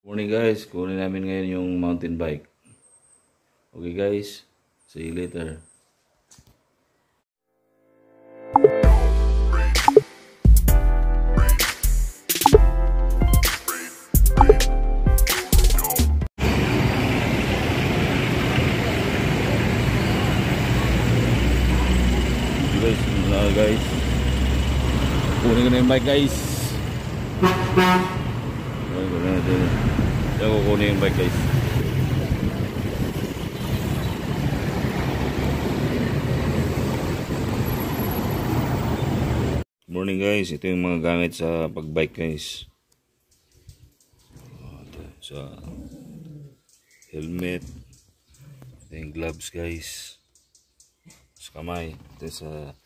Morning guys, kunin namin ngayon yung mountain bike. Okay guys, see you later. Guys, kunin ko na yung bike guys. Yan ko kunin yung bike guys. Morning guys, ito yung mga gamit sa pagbike guys. Sa helmet, ito yung gloves guys, sa kamay, ito sa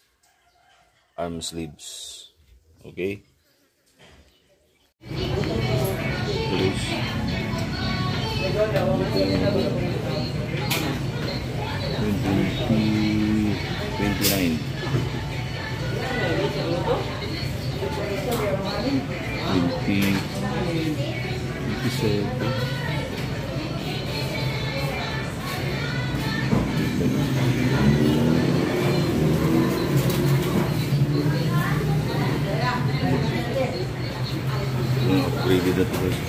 arm sleeves. Okay, please. 29 upgraded at first.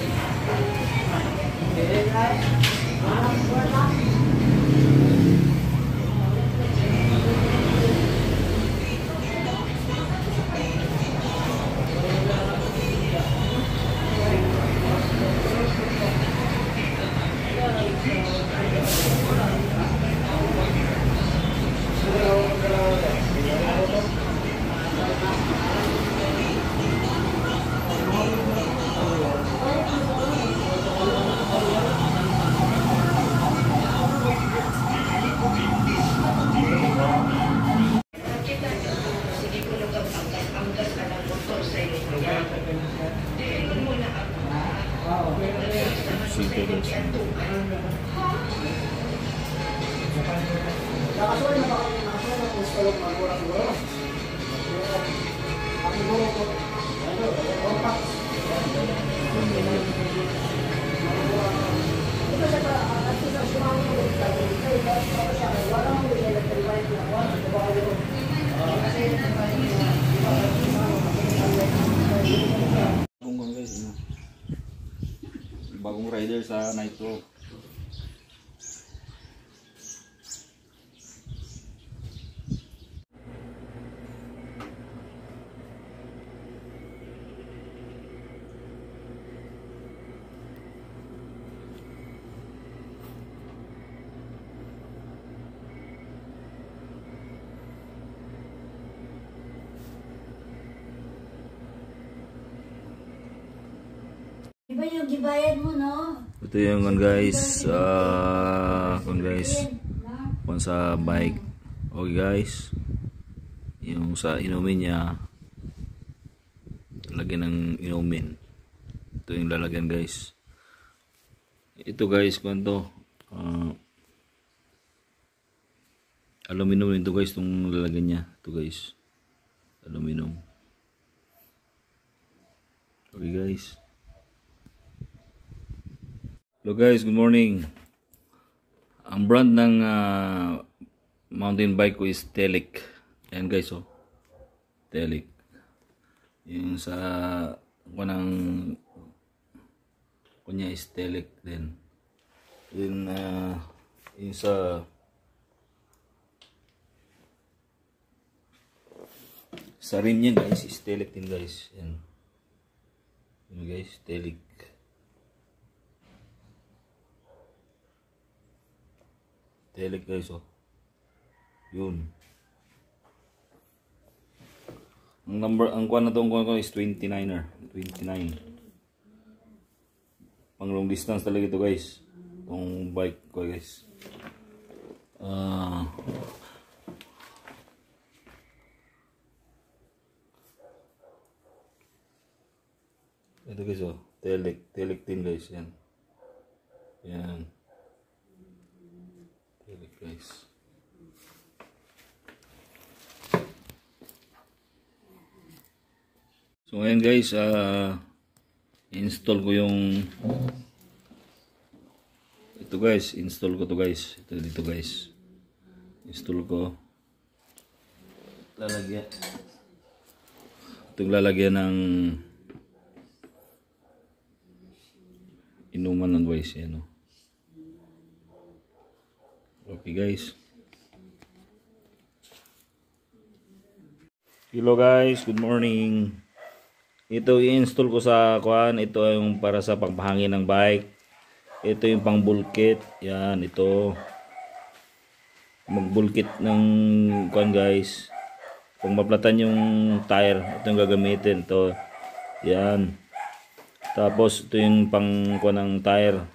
Bagong rider sa Nitro. Iba yung gibayad mo, no? Ito yung guys, kung sa bike. Okay guys, yung sa inumin niya, lagyan ng inumin. Ito yung lalagyan guys. Ito guys, kwanto aluminum ito guys, itong lalagyan niya. Ito guys, aluminum. Okay guys. Hello guys, good morning. Ang brand ng mountain bike ko is Telic. Ayan guys, oh. Telic. Yung sa kunya is Telic din. Yung sa rim niya guys is Telic din guys. Yan. Yan guys, Telic. Telic guys, oh. Yun. Ang kuha na itong kuha ko is 29er. 29. Pang long distance talaga ito guys. Itong bike ko guys. Ito guys, oh. Telic din guys. Yan. Yan. Guys. So ngayon guys, install ko yung Ito guys, install ko to guys. Ito dito guys. Install ko. Lalagyan. Itong lalagyan ng inuman ng guys. Yan o. Okay guys. Hello guys, good morning. Ito i-install ko sa kuan. Ito yung para sa pagpahangin ng bike. Ito yung pang bulkit. Yan, ito. Magbulkit ng kuan guys. Kung maplatan yung tire, ito yung gagamitin. Ito. Yan. Tapos ito yung pang kuan ng tire.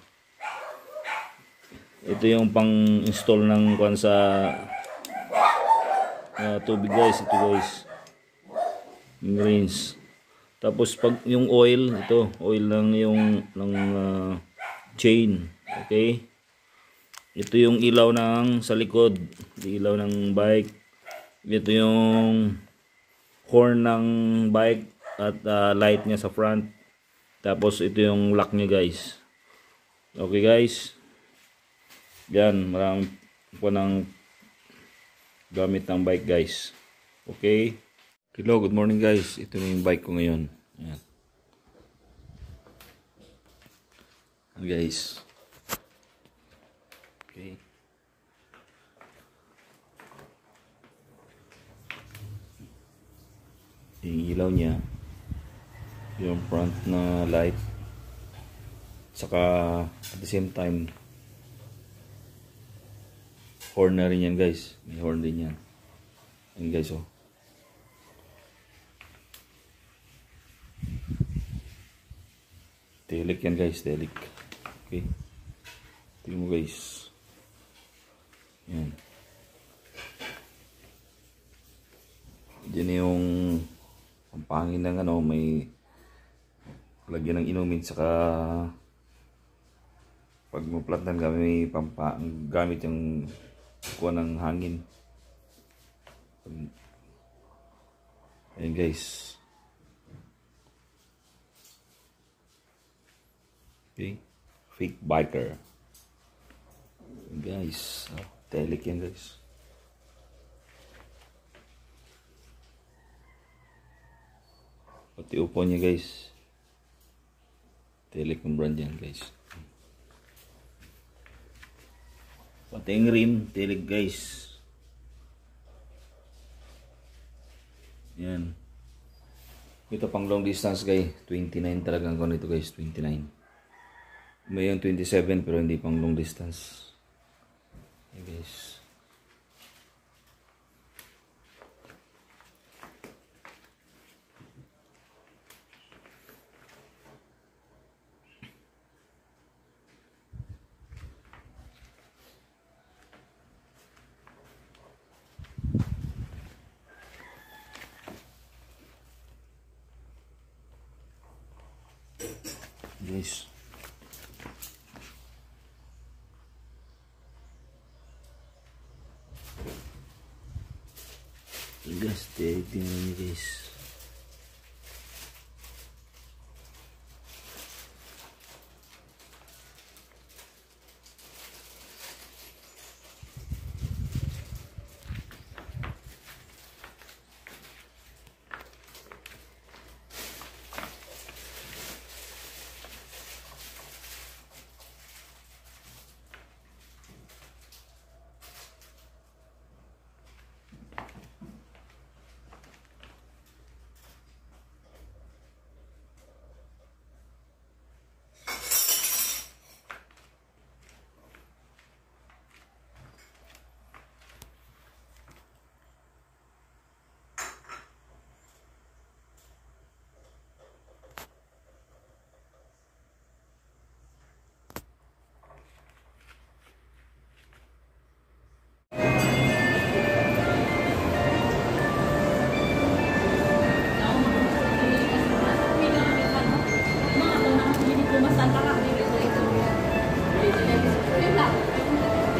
Ito yung pang install ng kuan sa tubig guys. Ito guys. Yung rinse. Tapos pag yung oil, ito, oil lang yung ng chain. Okay? Ito yung ilaw ng sa likod, ilaw ng bike. Ito yung horn ng bike at light niya sa front. Tapos ito yung lock niya guys. Okay guys? Yan, marami po ng gamit ng bike guys. Okay? Hello, good morning guys. Ito na yung bike ko ngayon. Ayan. Guys. Okay. Yung ilaw niya. Yung front na light. Saka at the same time horn na rin yan guys. May horn din yan. Ayan guys oh. Telik yan guys, telik. Okay. Tingnan mo guys. Yan. Diyan yung pampangin ng ano, may lagyan ng inumin saka pag maplatan kami may gamit yung kuha ng hangin. Ayan guys. Okay. Fake biker. Guys. Telik yan guys. Pati upo niya guys. Telik ng brand yan guys. Pati yung rim. Telik guys. Yan. Ito pang long distance guys. 29 talagang ko nito guys. 29. May yung 27 pero hindi pang long distance. Okay guys. Guys. Guys, tingnan niyo guys.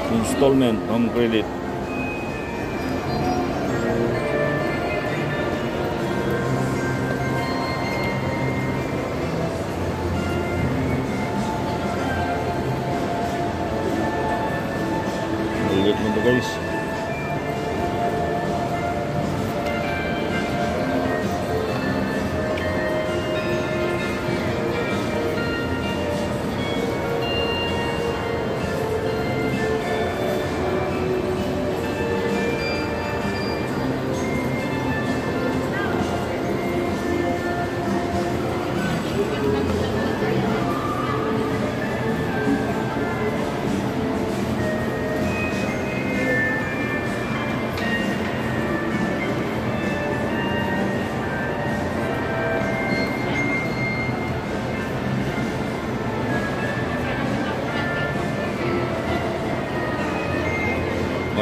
Installment on credit. Balik mo to guys.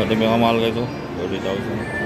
Ada yang mahal kayak itu 40,000.